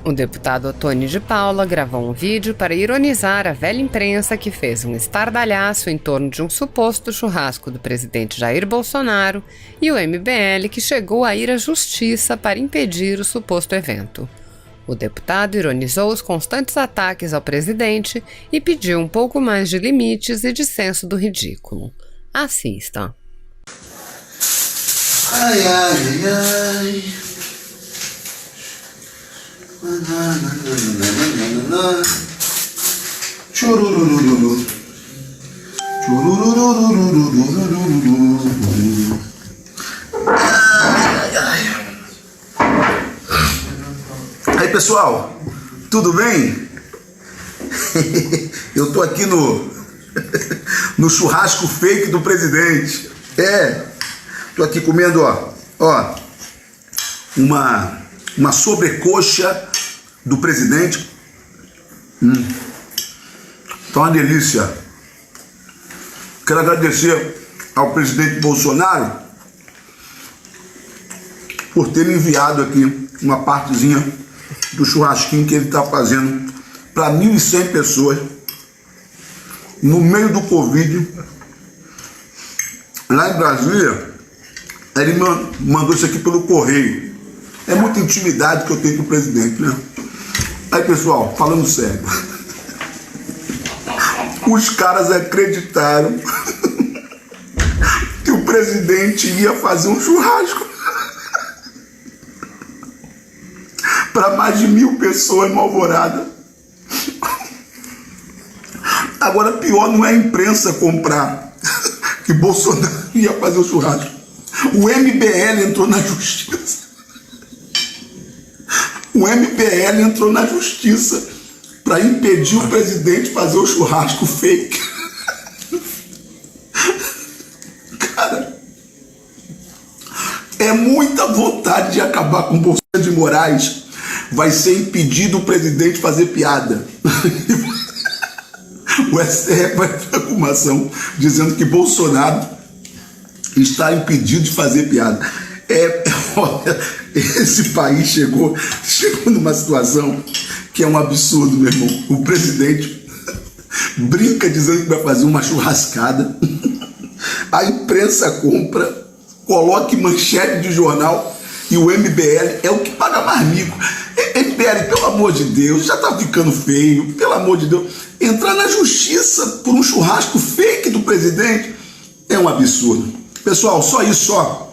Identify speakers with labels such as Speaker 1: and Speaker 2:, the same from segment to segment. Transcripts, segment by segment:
Speaker 1: O deputado Ottoni de Paula gravou um vídeo para ironizar a velha imprensa que fez um estardalhaço em torno de um suposto churrasco do presidente Jair Bolsonaro e o MBL que chegou a ir à justiça para impedir o suposto evento. O deputado ironizou os constantes ataques ao presidente e pediu um pouco mais de limites e de senso do ridículo. Assista.
Speaker 2: Ai, ai, ai. Chururururu. Chururururu. Ai, ai. Aí, pessoal, tudo bem? Eu tô aqui no churrasco fake do presidente. Tô aqui comendo, ó, uma sobrecoxa do presidente. Tá uma delícia. Quero agradecer ao presidente Bolsonaro por ter me enviado aqui uma partezinha do churrasquinho que ele está fazendo para 1.100 pessoas no meio do Covid. Lá em Brasília, ele mandou isso aqui pelo correio. É muita intimidade que eu tenho com o presidente, né? Aí, pessoal, falando sério, os caras acreditaram que o presidente ia fazer um churrasco para mais de 1.000 pessoas no Alvorada. Agora, pior não é a imprensa comprar que Bolsonaro ia fazer o churrasco. O MBL entrou na justiça. O MBL entrou na justiça para impedir o presidente de fazer o churrasco fake. Cara, é muita vontade de acabar com o Bolsonaro de Moraes. Vai ser impedido o presidente fazer piada. O STF vai entrar com uma ação dizendo que Bolsonaro está impedido de fazer piada. Olha, esse país chegou numa situação que é um absurdo, meu irmão. O presidente brinca dizendo que vai fazer uma churrascada. A imprensa compra, coloca em manchete de jornal e o MBL é o que paga mais mico. MBL, pelo amor de Deus, já tá ficando feio, pelo amor de Deus. Entrar na justiça por um churrasco fake do presidente é um absurdo. Pessoal, só isso, ó.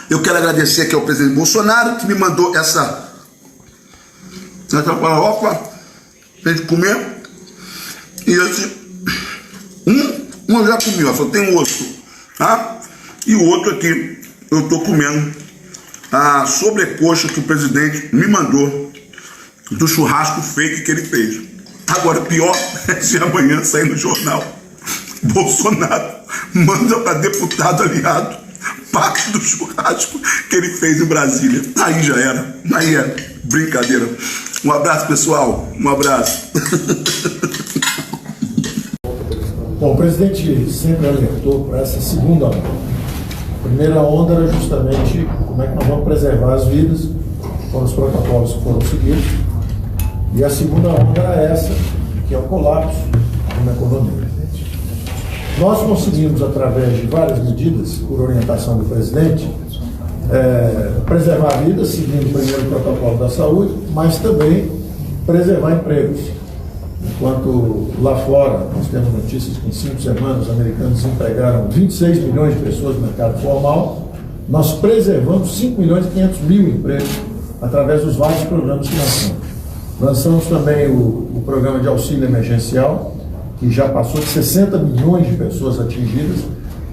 Speaker 2: Eu quero agradecer aqui ao presidente Bolsonaro que me mandou essa farofa pra gente comer. E esse um eu já comi, ó, só tem um osso, tá? E o outro aqui eu tô comendo a sobrecoxa que o presidente me mandou do churrasco fake que ele fez. Agora, pior é se amanhã sair no jornal Bolsonaro manda para deputado aliado parte do churrasco que ele fez em Brasília. Aí já era, aí é brincadeira. Um abraço, pessoal, um abraço.
Speaker 3: Bom, o presidente sempre alertou para essa segunda onda. A primeira onda era justamente como é que nós vamos preservar as vidas, com os protocolos que foram seguidos. E a segunda onda era essa, que é o colapso na economia. Nós conseguimos, através de várias medidas, por orientação do presidente, preservar vidas, seguindo primeiro o protocolo da saúde, mas também preservar empregos. Enquanto lá fora, nós temos notícias que em 5 semanas os americanos empregaram 26 milhões de pessoas no mercado formal, nós preservamos 5.500.000 empregos através dos vários programas que lançamos. Lançamos também o programa de auxílio emergencial, que já passou de 60 milhões de pessoas atingidas,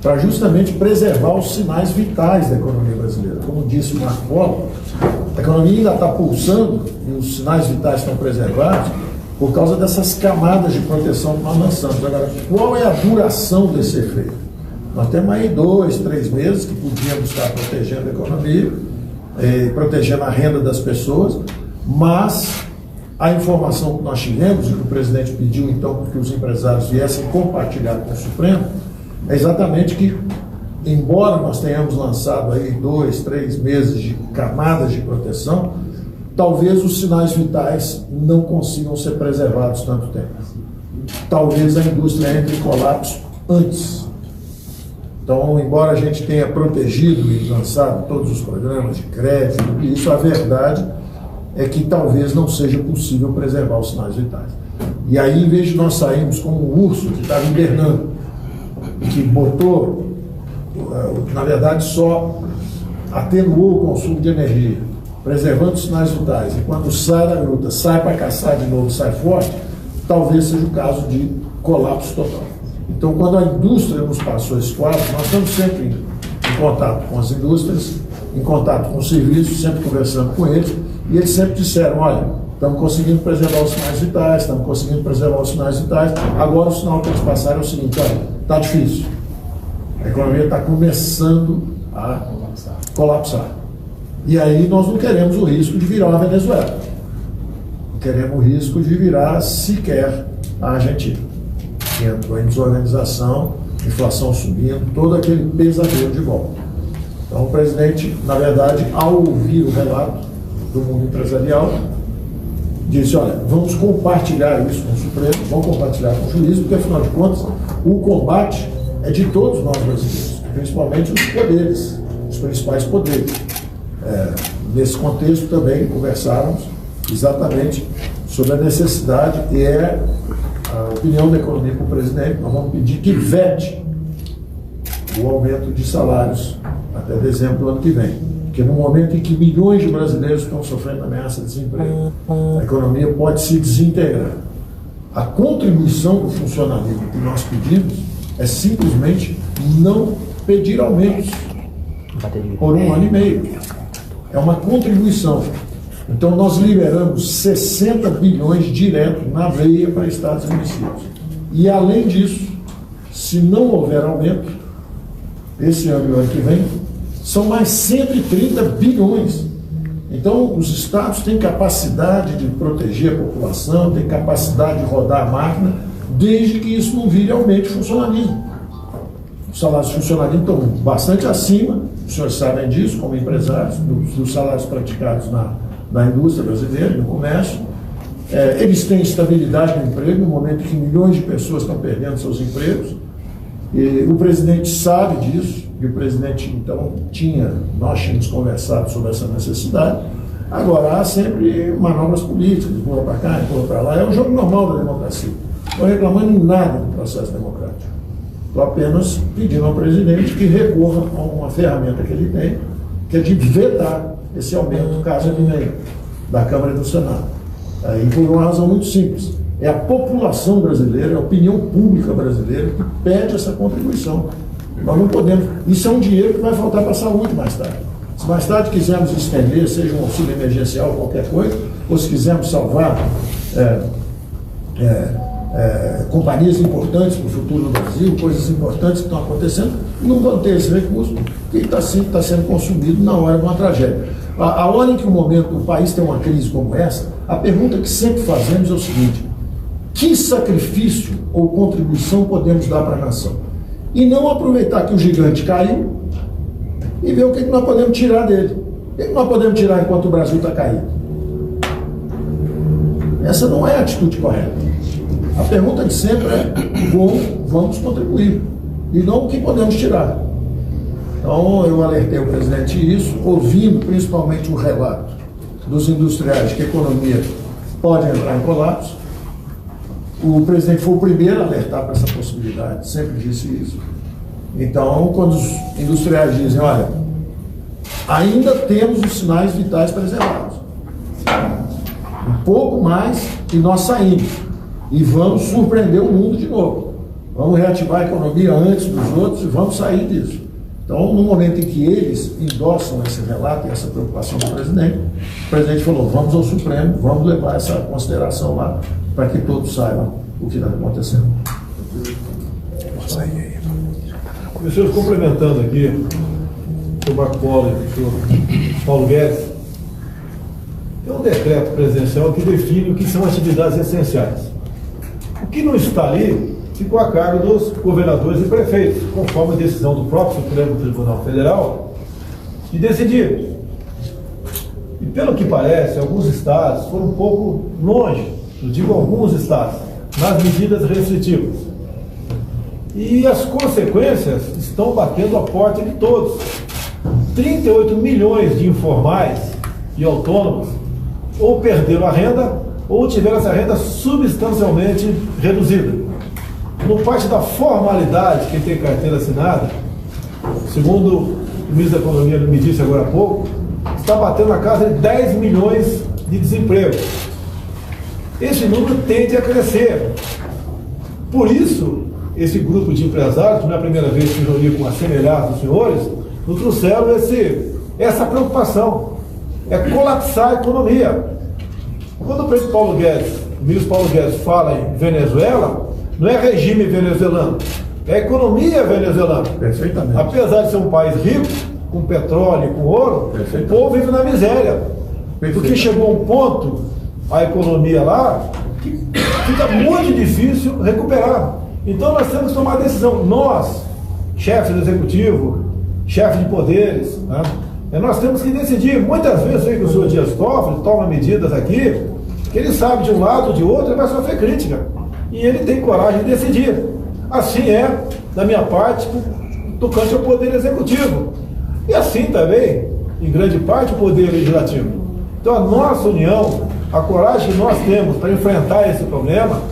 Speaker 3: para justamente preservar os sinais vitais da economia brasileira. Como disse o Marco Polo, a economia ainda está pulsando e os sinais vitais estão preservados por causa dessas camadas de proteção que nós lançamos. Agora, qual é a duração desse efeito? Nós temos aí 2, 3 meses que podíamos estar protegendo a economia, protegendo a renda das pessoas, mas a informação que nós tivemos e que o presidente pediu então que os empresários viessem compartilhar com o Supremo é exatamente que, embora nós tenhamos lançado aí 2, 3 meses de camadas de proteção, talvez os sinais vitais não consigam ser preservados tanto tempo. Talvez a indústria entre em colapso antes. Então, embora a gente tenha protegido e lançado todos os programas de crédito, isso, a verdade é que talvez não seja possível preservar os sinais vitais. E aí, em vez de nós sairmos como um urso que estava hibernando, que botou, na verdade, só atenuou o consumo de energia, preservando os sinais vitais, e quando sai da gruta, sai para caçar de novo, sai forte, talvez seja o caso de colapso total. Então, quando a indústria nos passou esse quadro, nós estamos sempre em contato com as indústrias, em contato com os serviços, sempre conversando com eles, e eles sempre disseram, olha, estamos conseguindo preservar os sinais vitais, agora o sinal que eles passaram é o seguinte, olha, está difícil, a economia está começando a colapsar. E aí nós não queremos o risco de virar a Venezuela, não queremos o risco de virar sequer a Argentina, que entrou em desorganização, inflação subindo, todo aquele pesadelo de volta. Então o presidente, na verdade, ao ouvir o relato do mundo empresarial, disse, olha, vamos compartilhar isso com o Supremo, vamos compartilhar com o juiz, porque afinal de contas o combate é de todos nós brasileiros, principalmente os poderes, os principais poderes. Nesse contexto também conversávamos exatamente sobre a necessidade, e é a opinião da economia com o presidente, nós vamos pedir que vete o aumento de salários até dezembro do ano que vem. Porque no momento em que milhões de brasileiros estão sofrendo ameaça de desemprego, a economia pode se desintegrar. A contribuição do funcionalismo que nós pedimos é simplesmente não pedir aumentos por um ano e meio. É uma contribuição. Então nós liberamos 60 bilhões direto na veia para estados e municípios. E além disso, se não houver aumento, esse ano e o ano que vem, são mais 130 bilhões. Então, os estados têm capacidade de proteger a população, têm capacidade de rodar a máquina, desde que isso não vire aumento de funcionalismo. Os salários de funcionalismo estão bastante acima, os senhores sabem disso, como empresários, dos salários praticados na indústria brasileira, no comércio. Eles têm estabilidade no emprego, no momento em que milhões de pessoas estão perdendo seus empregos. E o presidente sabe disso, e o presidente, então, nós tínhamos conversado sobre essa necessidade. Agora, há sempre manobras políticas, empurra para cá, empurra para lá, é um jogo normal da democracia. Não estou reclamando em nada do processo democrático. Estou apenas pedindo ao presidente que recorra a uma ferramenta que ele tem, que é de vetar esse aumento, caso ele venha, da Câmara e do Senado. E por uma razão muito simples. É a população brasileira, é a opinião pública brasileira que pede essa contribuição. Nós não podemos. Isso é um dinheiro que vai faltar para a saúde mais tarde. Se mais tarde quisermos estender, seja um auxílio emergencial, qualquer coisa, ou se quisermos salvar companhias importantes para o futuro do Brasil, coisas importantes que estão acontecendo, não vão ter esse recurso, que está sendo consumido na hora de uma tragédia. A hora em que o país tem uma crise como essa, a pergunta que sempre fazemos é o seguinte: que sacrifício ou contribuição podemos dar para a nação? E não aproveitar que o gigante caiu e ver o que nós podemos tirar dele. O que nós podemos tirar enquanto o Brasil está caído? Essa não é a atitude correta. A pergunta de sempre é como vamos contribuir e não o que podemos tirar. Então eu alertei o presidente isso, ouvindo principalmente o relato dos industriais de que a economia pode entrar em colapso. O presidente foi o primeiro a alertar para essa possibilidade, sempre disse isso. Então, quando os industriais dizem, olha, ainda temos os sinais vitais preservados, um pouco mais e nós saímos, e vamos surpreender o mundo de novo. Vamos reativar a economia antes dos outros e vamos sair disso. Então, no momento em que eles endossam esse relato e essa preocupação do presidente, o presidente falou, vamos ao Supremo, vamos levar essa consideração lá, para que todos saibam o que está acontecendo.
Speaker 4: Senhores, complementando aqui o senhor Marco Polo e o senhor Paulo Guedes, tem um decreto presidencial que define o que são atividades essenciais. O que não está ali ficou a cargo dos governadores e prefeitos, conforme a decisão do próprio Supremo Tribunal Federal, de decidir. E pelo que parece, alguns estados foram um pouco longe, eu digo alguns estados, nas medidas restritivas. E as consequências estão batendo a porta de todos. 38 milhões de informais e autônomos ou perderam a renda ou tiveram essa renda substancialmente reduzida. No parte da formalidade, quem tem carteira assinada, segundo o ministro da Economia me disse agora há pouco, está batendo na casa de 10 milhões de desemprego. Esse número tende a crescer. Por isso, esse grupo de empresários, que não é a primeira vez que reuni com a semelhança dos senhores, nos trouxeram essa preocupação. É colapsar a economia. Quando o presidente Paulo Guedes, o ministro Paulo Guedes fala em Venezuela, não é regime venezuelano, é economia venezuelana.
Speaker 3: Perfeitamente.
Speaker 4: Apesar de ser um país rico, com petróleo e com ouro, o povo vive na miséria. Porque chegou a um ponto, a economia lá, que fica muito difícil recuperar. Então nós temos que tomar decisão. Nós, chefes do executivo, chefes de poderes, né? Nós temos que decidir. Muitas vezes que o senhor Dias Toffoli toma medidas aqui, que ele sabe de um lado ou de outro, ele vai sofrer crítica. E ele tem coragem de decidir. Assim é, da minha parte, tocante ao poder executivo. E assim também, em grande parte, o poder legislativo. Então a nossa união, a coragem que nós temos para enfrentar esse problema,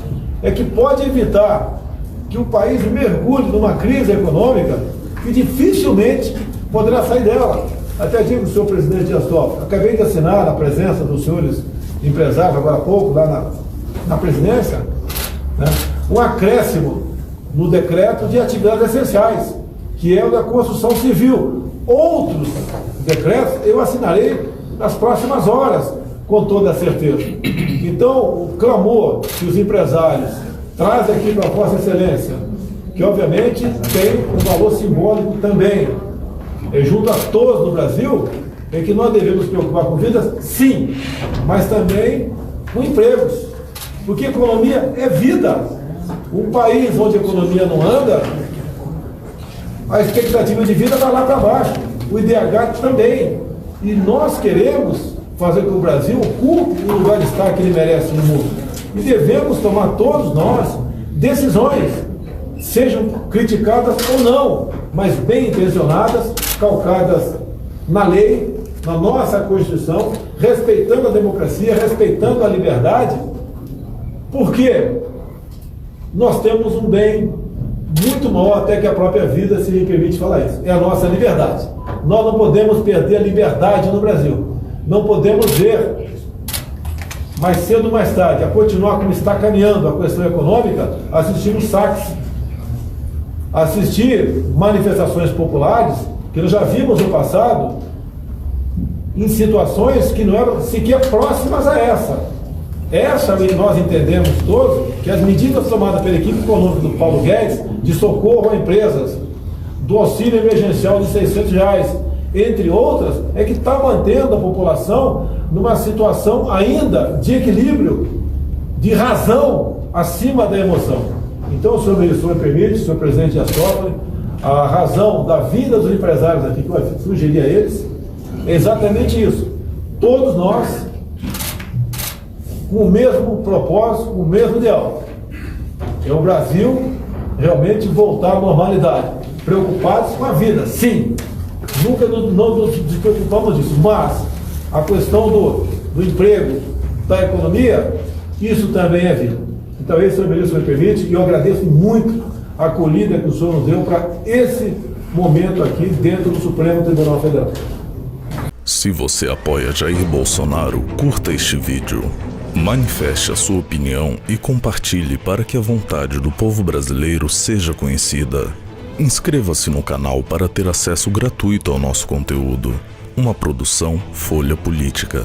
Speaker 4: é que pode evitar que o país mergulhe numa crise econômica que dificilmente poderá sair dela. Até digo, senhor presidente Dias Toffoli, acabei de assinar na presença dos senhores empresários, agora há pouco, lá na presidência, né, um acréscimo no decreto de atividades essenciais, que é o da construção civil. Outros decretos eu assinarei nas próximas horas, com toda a certeza. Então, o clamor que os empresários trazem aqui para a Vossa Excelência, que obviamente tem um valor simbólico também, junto a todos no Brasil, é que nós devemos nos preocupar com vidas, sim, mas também com empregos, porque economia é vida. Um país onde a economia não anda, a expectativa de vida vai lá para baixo, o IDH também, e nós queremos fazer com que o Brasil ocupe o lugar de estar que ele merece no mundo, e devemos tomar todos nós decisões, sejam criticadas ou não, mas bem intencionadas, calcadas na lei, na nossa Constituição, respeitando a democracia, respeitando a liberdade, porque nós temos um bem muito maior até que a própria vida, se me permite falar isso, é a nossa liberdade. Nós não podemos perder a liberdade no Brasil. Não podemos ver, mais cedo ou mais tarde, a continuar como está caminhando a questão econômica, assistir os saques, assistir manifestações populares, que nós já vimos no passado, em situações que não eram sequer próximas a essa. Essa nós entendemos todos que as medidas tomadas pela equipe econômica do Paulo Guedes, de socorro a empresas, do auxílio emergencial de R$600, entre outras, é que está mantendo a população numa situação ainda de equilíbrio, de razão acima da emoção. Então, senhor me permite, senhor presidente Dias Toffoli, a razão da vinda dos empresários aqui, que eu sugeri a eles, é exatamente isso. Todos nós, com o mesmo propósito, com o mesmo ideal. É o Brasil realmente voltar à normalidade. Preocupados com a vida, sim. Nunca não nos preocupamos disso, mas a questão do emprego, da economia, isso também é vida. Então, esse, senhor ministro, me permite, e eu agradeço muito a acolhida que o senhor nos deu para esse momento aqui dentro do Supremo Tribunal Federal.
Speaker 5: Se você apoia Jair Bolsonaro, curta este vídeo, manifeste a sua opinião e compartilhe para que a vontade do povo brasileiro seja conhecida. Inscreva-se no canal para ter acesso gratuito ao nosso conteúdo. Uma produção Folha Política.